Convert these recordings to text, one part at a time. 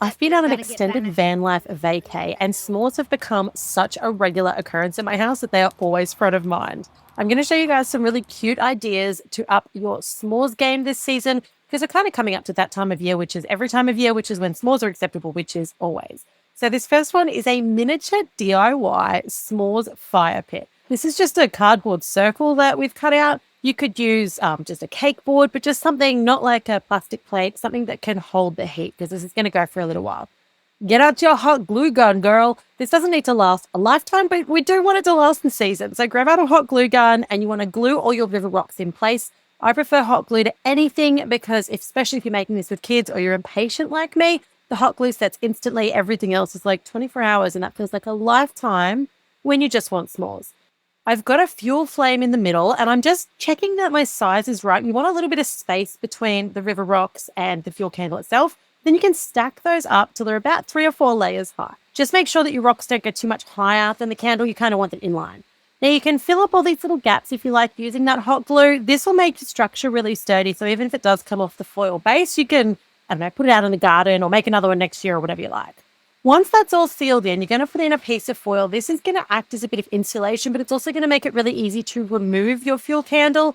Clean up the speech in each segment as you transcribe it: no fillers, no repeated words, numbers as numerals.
I've been on an extended Vanlife vacay, and s'mores have become such a regular occurrence at my house that they are always front of mind. I'm going to show you guys some really cute ideas to up your s'mores game this season, because we're kind of coming up to that time of year, which is every time of year, which is when s'mores are acceptable, which is always. So this first one is a miniature DIY s'mores fire pit. This is just a cardboard circle that we've cut out. You could use just a cake board, but just something not like a plastic plate, something that can hold the heat, because this is going to go for a little while. Get out your hot glue gun, girl. This doesn't need to last a lifetime, but we do want it to last in season. So grab out a hot glue gun and you want to glue all your river rocks in place. I prefer hot glue to anything because especially if you're making this with kids or you're impatient like me, the hot glue sets instantly. Everything else is like 24 hours and that feels like a lifetime when you just want s'mores. I've got a fuel flame in the middle and I'm just checking that my size is right. You want a little bit of space between the river rocks and the fuel candle itself. Then you can stack those up till they're about 3 or 4 layers high. Just make sure that your rocks don't go too much higher than the candle. You kind of want it in line. Now you can fill up all these little gaps if you like using that hot glue. This will make your structure really sturdy. So even if it does come off the foil base, you can, I don't know, put it out in the garden or make another one next year or whatever you like. Once that's all sealed in, you're going to put in a piece of foil. This is going to act as a bit of insulation, but it's also going to make it really easy to remove your fuel candle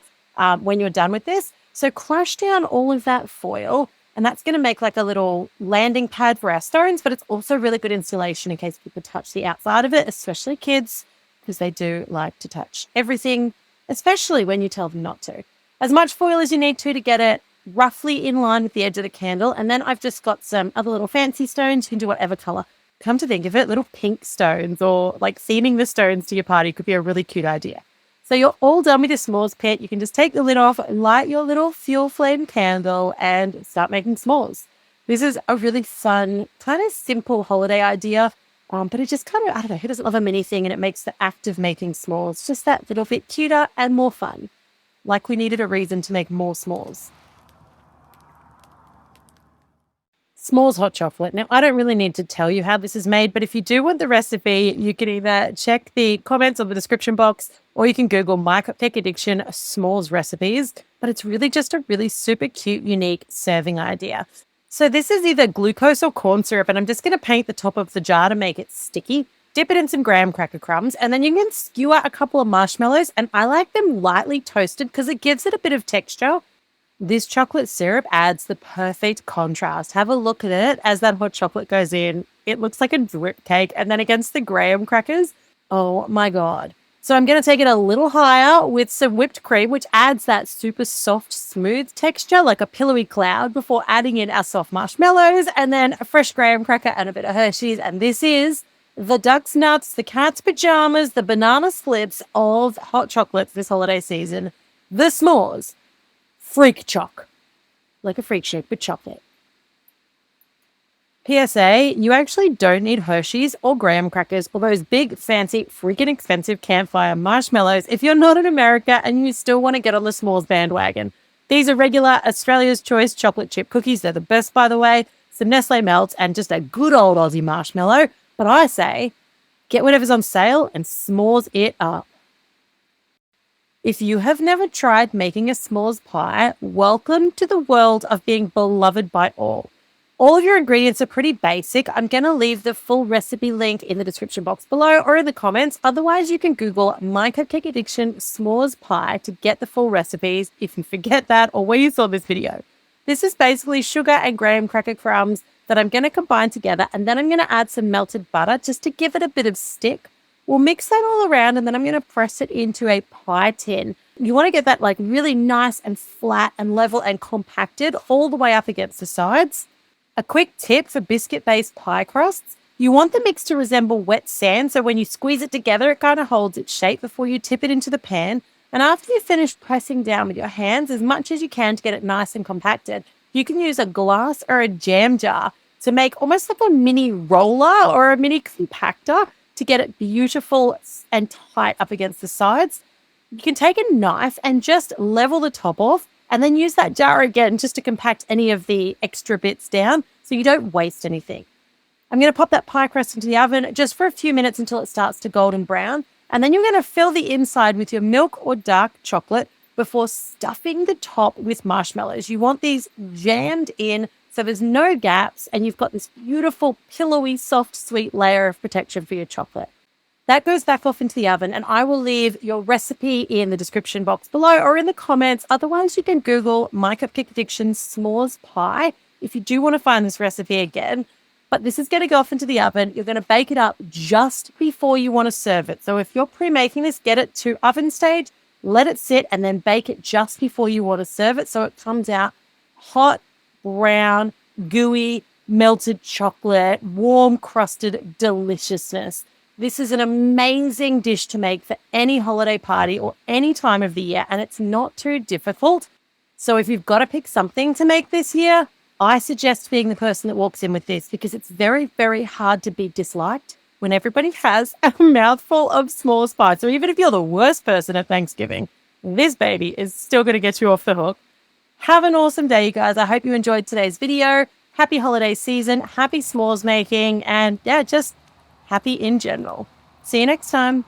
when you're done with this. So crush down all of that foil, and that's going to make like a little landing pad for our stones, but it's also really good insulation in case people touch the outside of it, especially kids, because they do like to touch everything, especially when you tell them not to. As much foil as you need to get it roughly in line with the edge of the candle. And then I've just got some other little fancy stones. You can do whatever color. Come to think of it, little pink stones or like theming the stones to your party could be a really cute idea. So you're all done with your s'mores pit. You can just take the lid off, light your little fuel flame candle and start making s'mores. This is a really fun, kind of simple holiday idea. But it just kind of, I don't know, who doesn't love a mini thing? And it makes the act of making s'mores just that little bit cuter and more fun. Like we needed a reason to make more s'mores. S'mores hot chocolate. Now, I don't really need to tell you how this is made, but if you do want the recipe, you can either check the comments or the description box, or you can Google MyCupcakeAddiction s'mores recipes. But it's really just a really super cute, unique serving idea. So this is either glucose or corn syrup, and I'm just going to paint the top of the jar to make it sticky. Dip it in some graham cracker crumbs, and then you can skewer a couple of marshmallows, and I like them lightly toasted because it gives it a bit of texture. This chocolate syrup adds the perfect contrast. Have a look at it as that hot chocolate goes in. It looks like a drip cake. And then against the graham crackers, oh my God. So I'm going to take it a little higher with some whipped cream, which adds that super soft, smooth texture, like a pillowy cloud, before adding in our soft marshmallows and then a fresh graham cracker and a bit of Hershey's. And this is the duck's nuts, the cat's pajamas, the banana slips of hot chocolates this holiday season. The s'mores. Freak choc. Like a freak shake, but chocolate. PSA, you actually don't need Hershey's or graham crackers or those big, fancy, freaking expensive campfire marshmallows if you're not in America and you still want to get on the s'mores bandwagon. These are regular Australia's Choice chocolate chip cookies. They're the best, by the way. Some Nestle melts and just a good old Aussie marshmallow. But I say, get whatever's on sale and s'mores it up. If you have never tried making a s'mores pie, welcome to the world of being beloved by all. All of your ingredients are pretty basic. I'm going to leave the full recipe link in the description box below or in the comments. Otherwise, you can Google MyCupcakeAddiction s'mores pie to get the full recipes if you forget that or where you saw this video. This is basically sugar and graham cracker crumbs that I'm going to combine together, and then I'm going to add some melted butter just to give it a bit of stick. We'll mix that all around and then I'm going to press it into a pie tin. You want to get that like really nice and flat and level and compacted all the way up against the sides. A quick tip for biscuit-based pie crusts, you want the mix to resemble wet sand, so when you squeeze it together, it kind of holds its shape before you tip it into the pan. And after you've finished pressing down with your hands as much as you can to get it nice and compacted, you can use a glass or a jam jar to make almost like a mini roller or a mini compactor to get it beautiful and tight up against the sides. You can take a knife and just level the top off and then use that jar again just to compact any of the extra bits down so you don't waste anything. I'm going to pop that pie crust into the oven just for a few minutes until it starts to golden brown. And then you're going to fill the inside with your milk or dark chocolate before stuffing the top with marshmallows. You want these jammed in So there's no gaps, and you've got this beautiful, pillowy, soft, sweet layer of protection for your chocolate. That goes back off into the oven, and I will leave your recipe in the description box below or in the comments. Otherwise, you can Google My Cupcake Addiction S'mores Pie if you do want to find this recipe again. But this is going to go off into the oven. You're going to bake it up just before you want to serve it. So if you're pre-making this, get it to oven stage, let it sit, and then bake it just before you want to serve it so it comes out hot, brown, gooey, melted chocolate, warm crusted deliciousness. This is an amazing dish to make for any holiday party or any time of the year, and it's not too difficult. So if you've got to pick something to make this year, I suggest being the person that walks in with this, because it's very, very hard to be disliked when everybody has a mouthful of s'mores pie. So even if you're the worst person at Thanksgiving, this baby is still going to get you off the hook. Have an awesome day, you guys. I hope you enjoyed today's video. Happy holiday season, happy s'mores making, and yeah, just happy in general. See you next time.